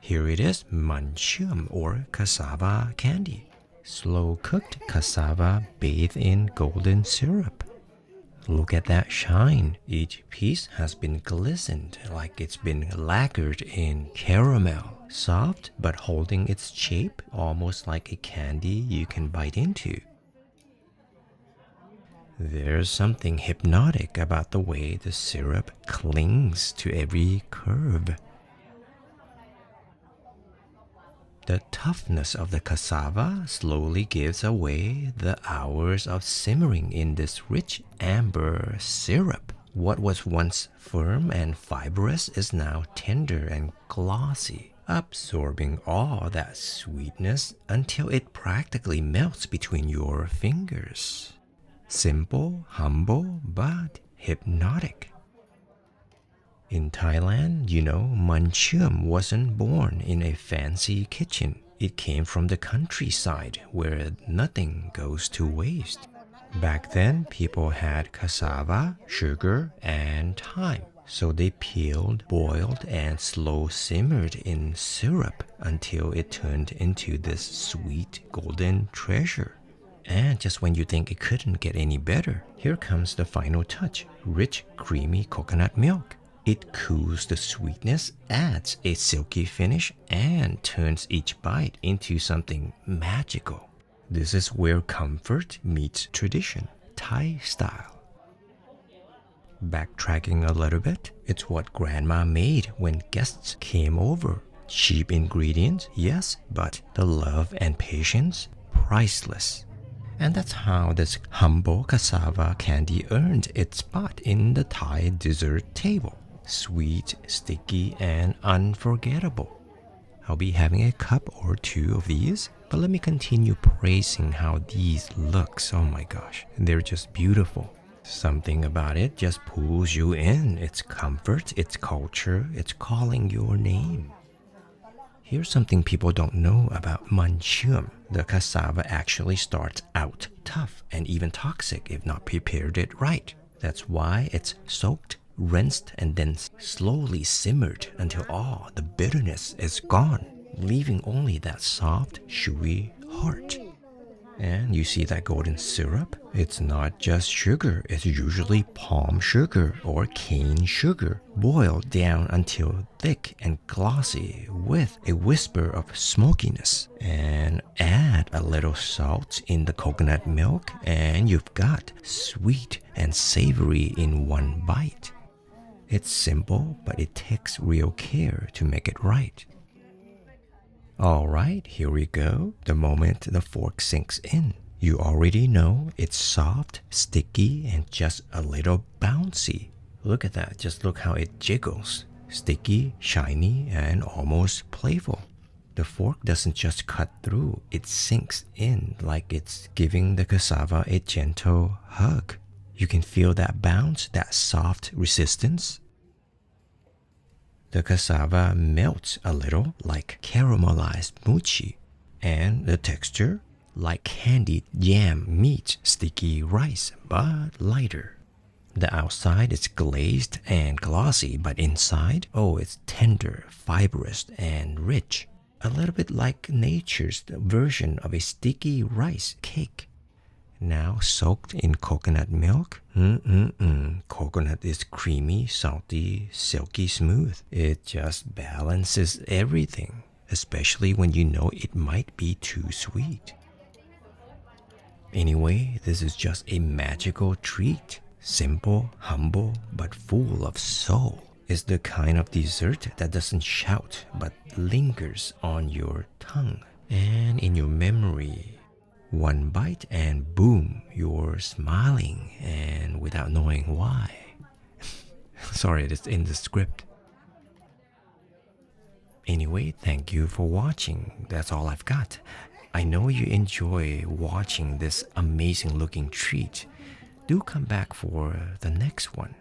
Here it is, Mun Cheuam or cassava candy. Slow-cooked cassava bathed in golden syrup. Look at that shine. Each piece has been glistened like it's been lacquered in caramel. Soft but holding its shape, almost like a candy you can bite into. There's something hypnotic about the way the syrup clings to every curve. The toughness of the cassava slowly gives away the hours of simmering in this rich amber syrup. What was once firm and fibrous is now tender and glossy, absorbing all that sweetness until it practically melts between your fingers. Simple, humble, but hypnotic. In Thailand, Mun Cheuam wasn't born in a fancy kitchen. It came from the countryside where nothing goes to waste. Back then, people had cassava, sugar, and thyme. So they peeled, boiled, and slow simmered in syrup until it turned into this sweet golden treasure. And just when you think it couldn't get any better, here comes the final touch, rich, creamy coconut milk. It cools the sweetness, adds a silky finish, and turns each bite into something magical. This is where comfort meets tradition, Thai style. Backtracking a little bit, it's what Grandma made when guests came over. Cheap ingredients, yes, but the love and patience, priceless. And that's how this humble cassava candy earned its spot in the Thai dessert table. Sweet, sticky, and unforgettable. I'll be having a cup or two of these, but let me continue praising how these looks. Oh my gosh, they're just beautiful. Something about it just pulls you in. It's comfort, it's culture, it's calling your name. Here's something people don't know about Mun Cheuam. The cassava actually starts out tough and even toxic if not prepared it right. That's why it's soaked, rinsed, and then slowly simmered until all the bitterness is gone, leaving only that soft, chewy heart. And you see that golden syrup? It's not just sugar, it's usually palm sugar or cane sugar, boiled down until thick and glossy with a whisper of smokiness. And add a little salt in the coconut milk and you've got sweet and savory in one bite. It's simple, but it takes real care to make it right. Alright, here we go. The moment the fork sinks in, you already know it's soft, sticky, and just a little bouncy. Look at that, just look how it jiggles. Sticky, shiny, and almost playful. The fork doesn't just cut through, it sinks in like it's giving the cassava a gentle hug. You can feel that bounce, that soft resistance. The cassava melts a little like caramelized mochi, and the texture like candied yam meets sticky rice, but lighter. The outside is glazed and glossy, but inside, it's tender, fibrous, and rich. A little bit like nature's version of a sticky rice cake. Now soaked in coconut milk. Coconut is creamy, salty, silky smooth. It just balances everything, especially when you know it might be too sweet. Anyway, this is just a magical treat. Simple, humble, but full of soul. It's the kind of dessert that doesn't shout, but lingers on your tongue and in your memory. One bite and boom, you're smiling and without knowing why. Sorry, it's in the script. Anyway, thank you for watching. That's all I've got. I know you enjoy watching this amazing looking treat. Do come back for the next one.